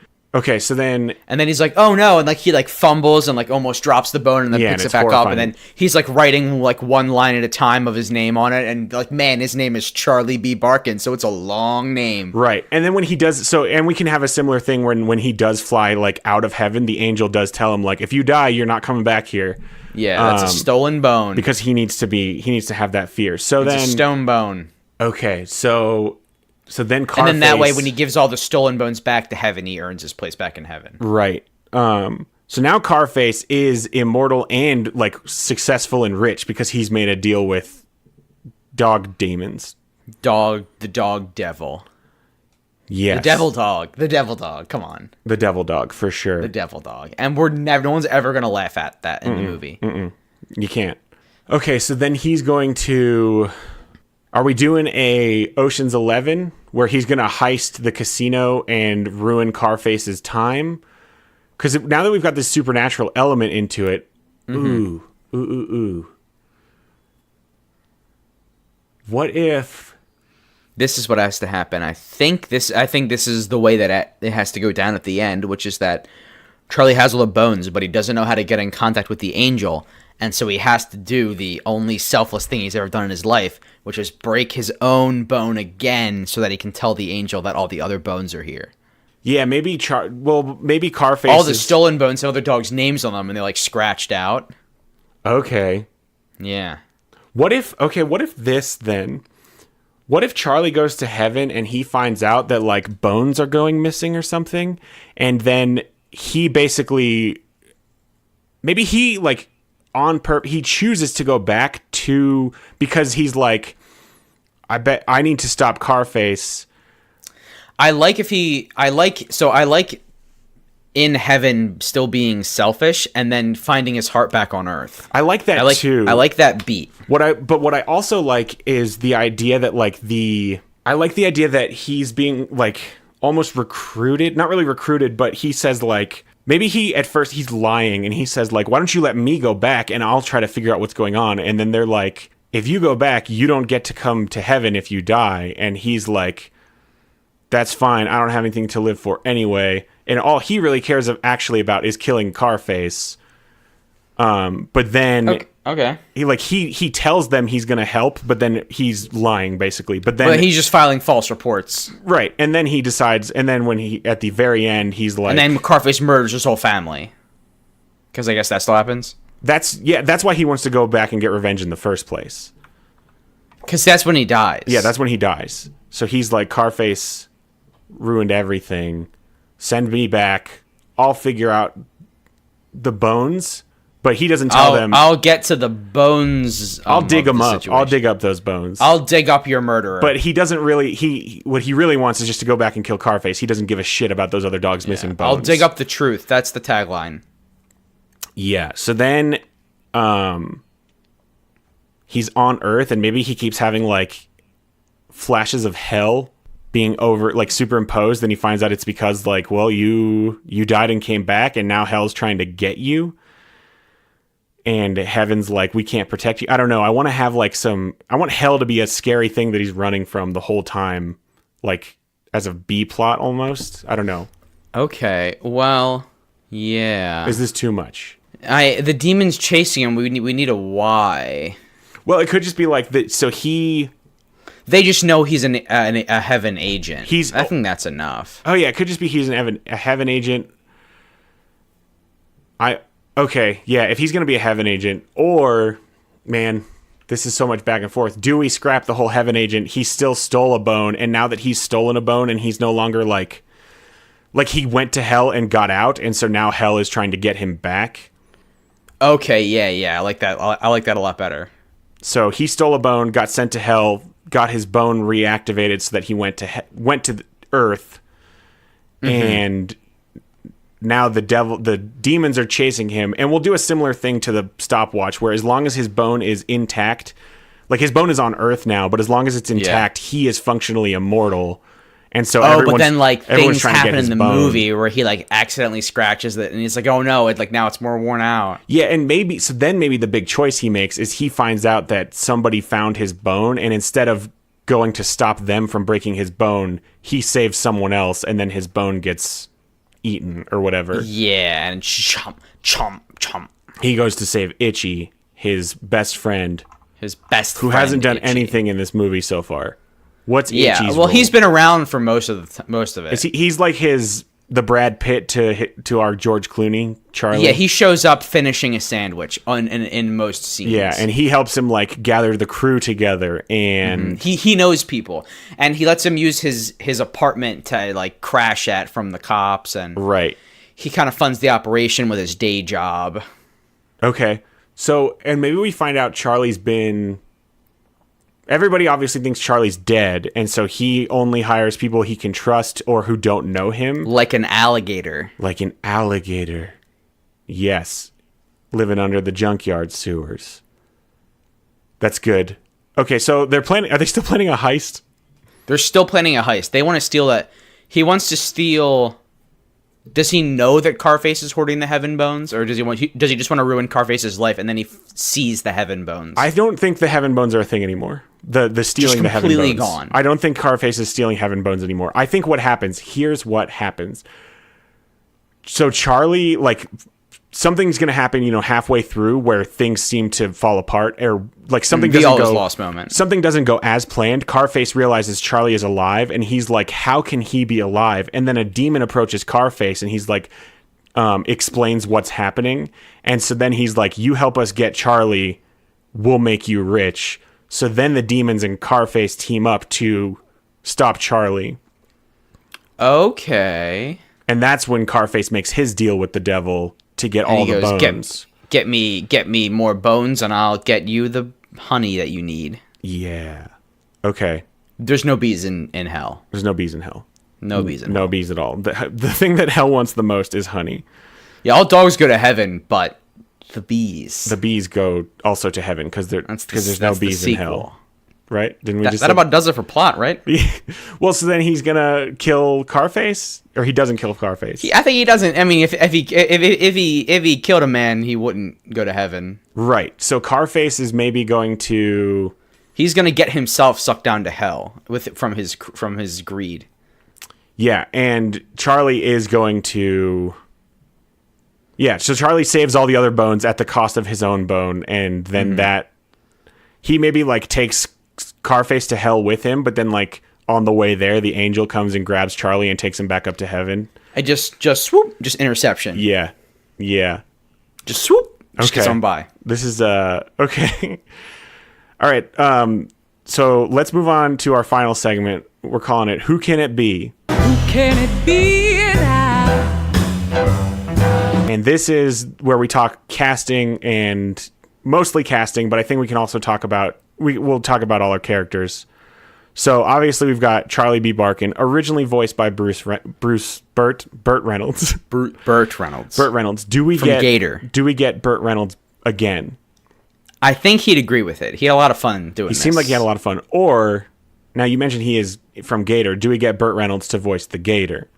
Speaker 1: he's like, oh no, and like he like fumbles and like almost drops the bone and then picks it back up, and then he's like writing like one line at a time of his name on it, and like, man, his name is Charlie B. Barkin, so it's a long name, right? And then when he does and we can have a similar thing when he does fly like out of heaven, the angel does tell him like, if you die, you're not coming back here. Yeah, that's a stolen bone because he needs to have that fear. So it's a stone bone. Okay, so then Carface... And then that way, when he gives all the stolen bones back to heaven, he earns his place back in heaven. Right. So now Carface is immortal and, like, successful and rich because he's made a deal with dog demons. The dog devil. Yes. The devil dog. Come on. The devil dog, for sure. The devil dog. And no one's ever going to laugh at that in the movie. You can't. Okay, so then he's going to... Are we doing a Ocean's 11 where he's going to heist the casino and ruin Carface's time? Because now that we've got this supernatural element into it, ooh. What if... This is what has to happen. I think this is the way that it has to go down at the end, which is that Charlie has all the bones, but he doesn't know how to get in contact with the angel. And so he has to do the only selfless thing he's ever done in his life, which is break his own bone again so that he can tell the angel that all the other bones are here. Yeah, maybe Carface... All the stolen bones have other dogs' names on them, and they're, like, scratched out. Okay. Yeah. What if this, then... What if Charlie goes to heaven and he finds out that, like, bones are going missing or something, and then he basically... Maybe he, like... he chooses to go back to, because he's like, I bet I need to stop Carface. I like in heaven still being selfish and then finding his heart back on Earth. I like that too. I like that beat. What I also like is the idea that that he's being like almost recruited, not really recruited, but he says like, maybe at first he's lying and he says like, why don't you let me go back and I'll try to figure out what's going on. And then they're like, if you go back, you don't get to come to heaven if you die. And he's like, that's fine. I don't have anything to live for anyway. And all he really cares actually about is killing Carface. But then okay. He tells them he's going to help, but then he's lying basically. But he's just filing false reports. Right. And then he decides, and then when at the very end, he's like... And then Carface murders his whole family. Because I guess that still happens? That's why he wants to go back and get revenge in the first place. Because that's when he dies. Yeah, that's when he dies. So he's like, Carface ruined everything. Send me back. I'll figure out the bones. But he doesn't tell them. I'll get to the bones. I'll dig them up. I'll dig up those bones. I'll dig up your murderer. But he doesn't really. What he really wants is just to go back and kill Carface. He doesn't give a shit about those other dogs missing bones. I'll dig up the truth. That's the tagline. Yeah. So then, he's on Earth, and maybe he keeps having like flashes of hell being superimposed. Then he finds out it's because like, well, you died and came back, and now hell's trying to get you. And heaven's like, we can't protect you. I don't know. I want to have I want hell to be a scary thing that he's running from the whole time, like as a B plot almost. I don't know. Okay. Well, yeah. Is this too much? The demon's chasing him. We need a why. Well, it could just be like that. So they just know he's a heaven agent. I think that's enough. Oh yeah, it could just be he's a heaven agent. Okay, yeah, if he's going to be a heaven agent, or, man, this is so much back and forth. Do we scrap the whole heaven agent? He still stole a bone, and now that he's stolen a bone and he's no longer like he went to hell and got out, and so now hell is trying to get him back? Okay, yeah, I like that. I like that a lot better. So he stole a bone, got sent to hell, got his bone reactivated so that he went to Earth, and now the demons are chasing him, and we'll do a similar thing to the stopwatch, where as long as his bone is intact, like his bone is on Earth now, but as long as it's intact, he is functionally immortal. And so
Speaker 2: but then like things happen in the
Speaker 1: bone.
Speaker 2: movie where he like accidentally scratches it, and he's like, oh no, it like now it's more worn out.
Speaker 1: Yeah, and maybe the big choice he makes is he finds out that somebody found his bone, and instead of going to stop them from breaking his bone, he saves someone else, and then his bone gets eaten or whatever.
Speaker 2: Yeah, and chomp, chomp, chomp.
Speaker 1: He goes to save Itchy, his best friend, who hasn't done anything in this movie so far. What's Itchy's role?
Speaker 2: He's been around for most of it.
Speaker 1: He's like the Brad Pitt to our George Clooney, Charlie.
Speaker 2: Yeah, he shows up finishing a sandwich in most scenes.
Speaker 1: Yeah, and he helps him like gather the crew together, and
Speaker 2: he knows people, and he lets him use his apartment to like crash at from the cops, and
Speaker 1: right.
Speaker 2: He kind of funds the operation with his day job.
Speaker 1: Okay, so and maybe we find out Charlie's been. Everybody obviously thinks Charlie's dead, and so he only hires people he can trust or who don't know him.
Speaker 2: Like an alligator.
Speaker 1: Like an alligator. Yes. Living under the junkyard sewers. That's good. Okay, so are they still planning a heist?
Speaker 2: They're still planning a heist. They want to steal that. He wants to steal. Does he know that Carface is hoarding the Heaven Bones, or does he just want to ruin Carface's life and then he sees the Heaven Bones?
Speaker 1: I don't think the Heaven Bones are a thing anymore. The stealing the Heaven Bones.
Speaker 2: Completely gone.
Speaker 1: I don't think Carface is stealing Heaven Bones anymore. I think here's what happens. So Charlie, like, something's going to happen, halfway through where things seem to fall apart, or like something doesn't go.
Speaker 2: Lost moment.
Speaker 1: Something doesn't go as planned. Carface realizes Charlie is alive, and he's like, "How can he be alive?" And then a demon approaches Carface, and he's like, explains what's happening, and so then he's like, "You help us get Charlie, we'll make you rich." So then the demons and Carface team up to stop Charlie.
Speaker 2: Okay.
Speaker 1: And that's when Carface makes his deal with the devil to get all the bones.
Speaker 2: Get me more bones, and I'll get you the honey that you need.
Speaker 1: Yeah. Okay.
Speaker 2: There's no bees in hell.
Speaker 1: There's no bees in hell.
Speaker 2: No bees in hell.
Speaker 1: No bees at all. The thing that hell wants the most is honey.
Speaker 2: Yeah, all dogs go to heaven, but the bees.
Speaker 1: The bees go also to heaven because there's no bees in hell. Right? Didn't we
Speaker 2: that about does it for plot, right?
Speaker 1: Well, so then he's gonna kill Carface, or he doesn't kill Carface.
Speaker 2: I think he doesn't. I mean, if he killed a man, he wouldn't go to heaven.
Speaker 1: Right. So Carface is maybe going to.
Speaker 2: He's gonna get himself sucked down to hell from his greed.
Speaker 1: Yeah, and Charlie is going to. Yeah, so Charlie saves all the other bones at the cost of his own bone, and then that he maybe like takes Carface to hell with him, but then like on the way there, the angel comes and grabs Charlie and takes him back up to heaven.
Speaker 2: I just swoop, just interception.
Speaker 1: Yeah.
Speaker 2: Just swoop. Just gets on by.
Speaker 1: This is okay. All right. So let's move on to our final segment. We're calling it "Who Can It Be?"
Speaker 3: Who can it be now?
Speaker 1: And this is where we talk casting, and mostly casting, but I think we can also talk about we'll talk about all our characters. So obviously we've got Charlie B. Barkin, originally voiced by Burt Reynolds.
Speaker 2: Burt Reynolds.
Speaker 1: Do we
Speaker 2: From
Speaker 1: get
Speaker 2: Gator?
Speaker 1: Do we get Burt Reynolds again?
Speaker 2: I think he'd agree with it. He had a lot of fun doing this.
Speaker 1: He seemed like he had a lot of fun. Or now you mentioned he is from Gator. Do we get Burt Reynolds to voice the Gator?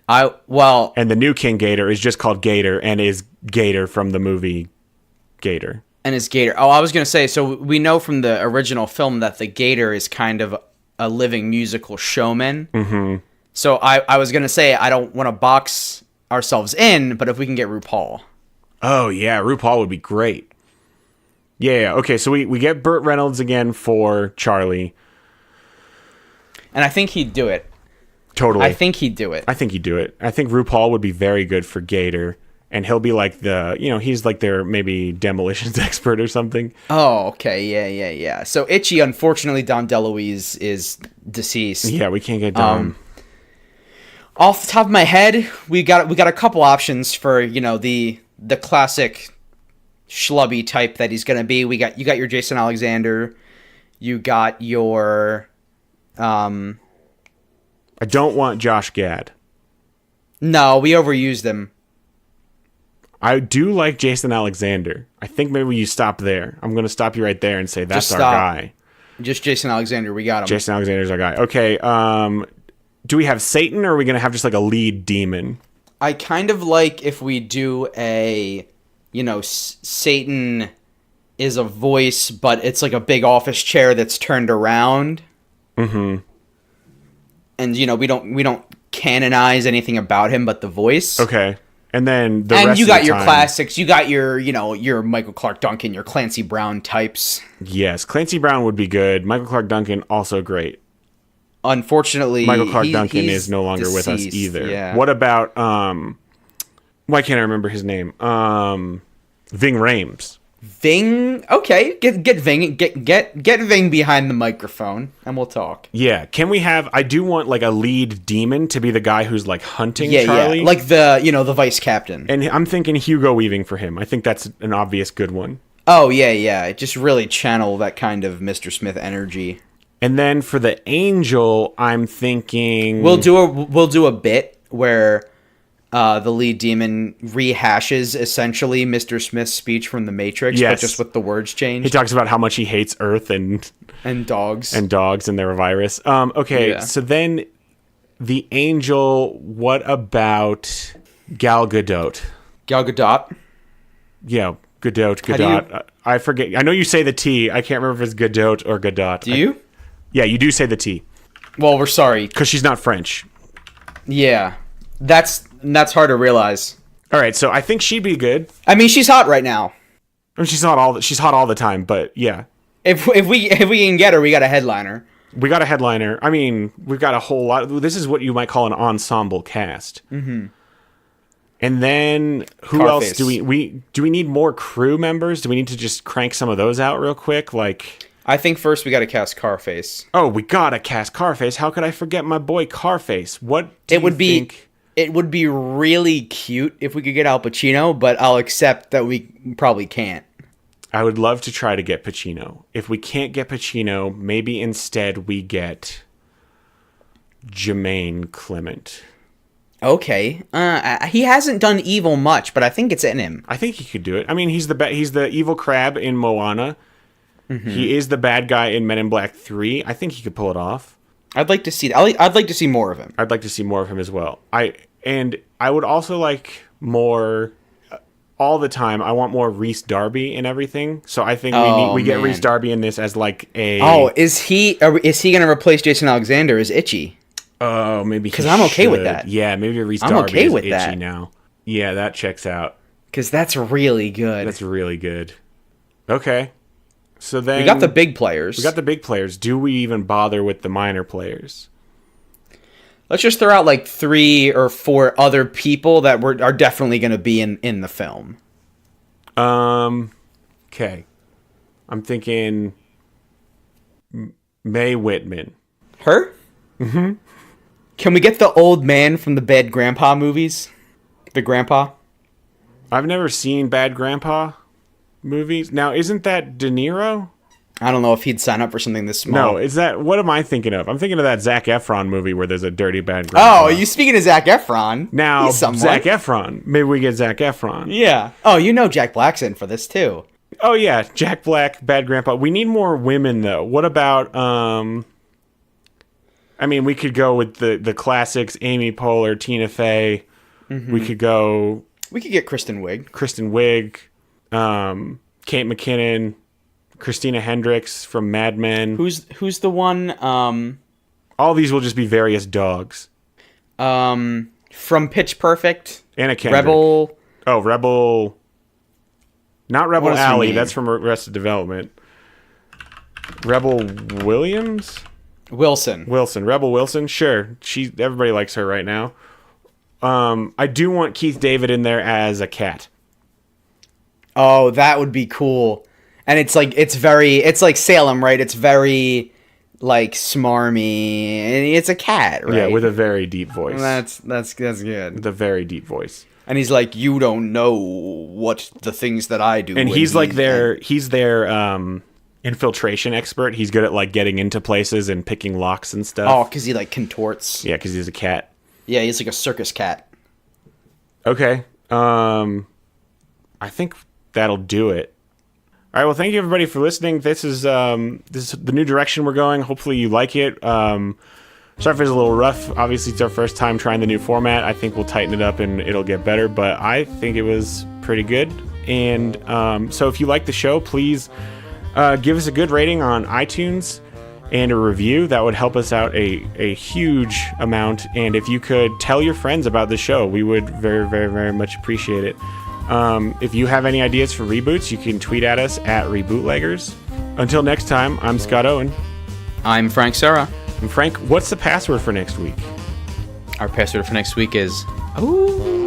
Speaker 1: And the new King Gator is just called Gator and is Gator from the movie Gator.
Speaker 2: And it's Gator. Oh, I was going to say, so we know from the original film that the Gator is kind of a living musical showman. Mm-hmm. So I was going to say, I don't want to box ourselves in, but if we can get RuPaul.
Speaker 1: Oh, yeah. RuPaul would be great. Yeah. Okay, so we get Burt Reynolds again for Charlie.
Speaker 2: And I think he'd do it.
Speaker 1: Totally.
Speaker 2: I think he'd do it.
Speaker 1: I think RuPaul would be very good for Gator. And he'll be like he's like their maybe demolitions expert or something.
Speaker 2: Oh, okay. Yeah. So Itchy, unfortunately, Dom DeLuise is deceased.
Speaker 1: Yeah, we can't get Dom.
Speaker 2: Off the top of my head, we got a couple options for, the classic schlubby type that he's gonna be. You got your Jason Alexander. You got your
Speaker 1: I don't want Josh Gad.
Speaker 2: No, we overused him.
Speaker 1: I do like Jason Alexander. I think maybe you stop there. I'm going to stop you right there and say that's
Speaker 2: Just
Speaker 1: our
Speaker 2: stop.
Speaker 1: guy.
Speaker 2: Just Jason Alexander. We got him.
Speaker 1: Jason Alexander's our guy. Okay. Do we have Satan, or are we going to have just like a lead demon?
Speaker 2: I kind of like if we do a, Satan is a voice, but it's like a big office chair that's turned around.
Speaker 1: Mm-hmm.
Speaker 2: And we don't canonize anything about him but the voice.
Speaker 1: Okay. And then the
Speaker 2: And
Speaker 1: rest
Speaker 2: you
Speaker 1: of
Speaker 2: got
Speaker 1: the
Speaker 2: your
Speaker 1: time-
Speaker 2: classics. You got your Michael Clark Duncan, your Clancy Brown types.
Speaker 1: Yes, Clancy Brown would be good. Michael Clark Duncan also great.
Speaker 2: Unfortunately,
Speaker 1: Michael Clark Duncan
Speaker 2: he's
Speaker 1: is no longer with us
Speaker 2: deceased,
Speaker 1: either.
Speaker 2: Yeah.
Speaker 1: What about why can't I remember his name? Ving Rhames.
Speaker 2: Ving? Okay, get Ving get Ving behind the microphone, and we'll talk.
Speaker 1: Yeah, can we have? I do want like a lead demon to be the guy who's like hunting
Speaker 2: Yeah,
Speaker 1: Charlie.
Speaker 2: yeah, like the vice captain.
Speaker 1: And I'm thinking Hugo Weaving for him. I think that's an obvious good one.
Speaker 2: Oh yeah, just really channel that kind of Mr. Smith energy.
Speaker 1: And then for the angel, I'm thinking
Speaker 2: We'll do a bit where the lead demon rehashes essentially Mr. Smith's speech from The Matrix,
Speaker 1: Yes.
Speaker 2: but just with the words changed.
Speaker 1: he talks about how much he hates Earth and
Speaker 2: dogs.
Speaker 1: dogs and they're a virus. Okay,
Speaker 2: Yeah.
Speaker 1: so then the angel. What about Gal Gadot?
Speaker 2: Gal Gadot.
Speaker 1: Yeah, Gadot.
Speaker 2: How do you-
Speaker 1: Gadot. I forget. I know you say the T. I can't remember if it's Gadot or Gadot.
Speaker 2: Do you?
Speaker 1: Yeah, you do say the T
Speaker 2: Well, we're sorry.
Speaker 1: because she's not French.
Speaker 2: Yeah, that's hard to realize.
Speaker 1: All right, so I think she'd be good.
Speaker 2: I mean, she's hot right now.
Speaker 1: I mean, she's hot all the time, but yeah,
Speaker 2: If we can get her, we got a headliner.
Speaker 1: we got a headliner. I mean, we've got a whole lot. This is what you might call an ensemble cast. Mm-hmm. And then who else
Speaker 2: Carface.
Speaker 1: do we need more crew members? Do we need to just crank some of those out real quick? Like,
Speaker 2: I think first we got to cast Carface.
Speaker 1: oh, we gotta cast Carface. How could I forget my boy Carface? What do
Speaker 2: It would
Speaker 1: you
Speaker 2: be
Speaker 1: think?
Speaker 2: it would be really cute if we could get Al Pacino, but I'll accept that we probably can't.
Speaker 1: I would love to try to get Pacino. If we can't get Pacino, maybe instead we get Jermaine Clement.
Speaker 2: Okay. He hasn't done evil much, but I think it's in him.
Speaker 1: I think he could do it. I mean, he's the evil crab in Moana.
Speaker 2: Mm-hmm.
Speaker 1: He is the bad guy in Men in Black 3. I think he could pull it off.
Speaker 2: I'd like to see. I'd like to see more of him.
Speaker 1: I'd like to see more of him as well. I would also like more all the time. I want more Reese Darby and everything. So I think we get
Speaker 2: man.
Speaker 1: Reese Darby in this as like a
Speaker 2: Oh, is he going to replace Jason Alexander as Itchy?
Speaker 1: Oh, maybe
Speaker 2: 'Cause I'm okay with that.
Speaker 1: Yeah, maybe Reese
Speaker 2: I'm
Speaker 1: Darby
Speaker 2: okay
Speaker 1: is
Speaker 2: with
Speaker 1: itchy
Speaker 2: that.
Speaker 1: now. Yeah, that checks out.
Speaker 2: Because that's really good.
Speaker 1: That's really good. Okay. So then
Speaker 2: We got the big players.
Speaker 1: We got the big players. Do we even bother with the minor players?
Speaker 2: Let's just throw out like 3 or 4 other people that are definitely going to be in the film.
Speaker 1: Okay. I'm thinking Mae Whitman.
Speaker 2: Her? Mm-hmm. Can we get the old man from the Bad Grandpa movies? The grandpa?
Speaker 1: I've never seen Bad Grandpa movies. Now, isn't that De Niro?
Speaker 2: I don't know if he'd sign up for something this small.
Speaker 1: No, is that what am I thinking of? I'm thinking of that Zac Efron movie where there's a dirty bad grandpa.
Speaker 2: Oh, you speaking of Zac Efron?
Speaker 1: now
Speaker 2: He's someone.
Speaker 1: Zac Efron. Maybe we get Zac Efron.
Speaker 2: Yeah. Oh, you know Jack Black's in for this too.
Speaker 1: Oh yeah, Jack Black, Bad Grandpa. We need more women though. What about I mean, we could go with the classics: Amy Poehler, Tina Fey.
Speaker 2: Mm-hmm.
Speaker 1: We could go
Speaker 2: We could get Kristen Wiig.
Speaker 1: Kristen Wiig, Kate McKinnon, Christina Hendricks from Mad Men.
Speaker 2: Who's the one
Speaker 1: All these will just be various dogs.
Speaker 2: from Pitch Perfect?
Speaker 1: Anna Kendrick.
Speaker 2: Rebel.
Speaker 1: Oh, Rebel. Not Rebel
Speaker 2: What is her
Speaker 1: Alley.
Speaker 2: name?
Speaker 1: That's from Arrested Development. Rebel Williams.
Speaker 2: Wilson.
Speaker 1: Rebel Wilson, sure. Everybody likes her right now. I do want Keith David in there as a cat.
Speaker 2: Oh, that would be cool. And it's like Salem, right? It's very like smarmy, and it's a cat, right?
Speaker 1: Yeah, with a very deep voice.
Speaker 2: that's good.
Speaker 1: With a very deep voice.
Speaker 2: And he's like, you don't know what the things that I do.
Speaker 1: And he's like he's their infiltration expert. He's good at like getting into places and picking locks and stuff.
Speaker 2: Oh, because he like contorts.
Speaker 1: Yeah, because he's a cat.
Speaker 2: Yeah, he's like a circus cat.
Speaker 1: Okay. I think that'll do it. All right. Well, thank you everybody for listening. This is the new direction we're going. Hopefully you like it. Sorry if it's a little rough. Obviously, it's our first time trying the new format. I think we'll tighten it up and it'll get better. But I think it was pretty good. And so if you like the show, please give us a good rating on iTunes and a review. That would help us out a huge amount. And if you could tell your friends about the show, we would very, very, very much appreciate it. If you have any ideas for reboots, you can tweet at us at Rebootleggers. Until next time, I'm Scott Owen.
Speaker 2: I'm Frank Serra.
Speaker 1: And Frank, what's the password for next week?
Speaker 2: Our password for next week is... Ooh.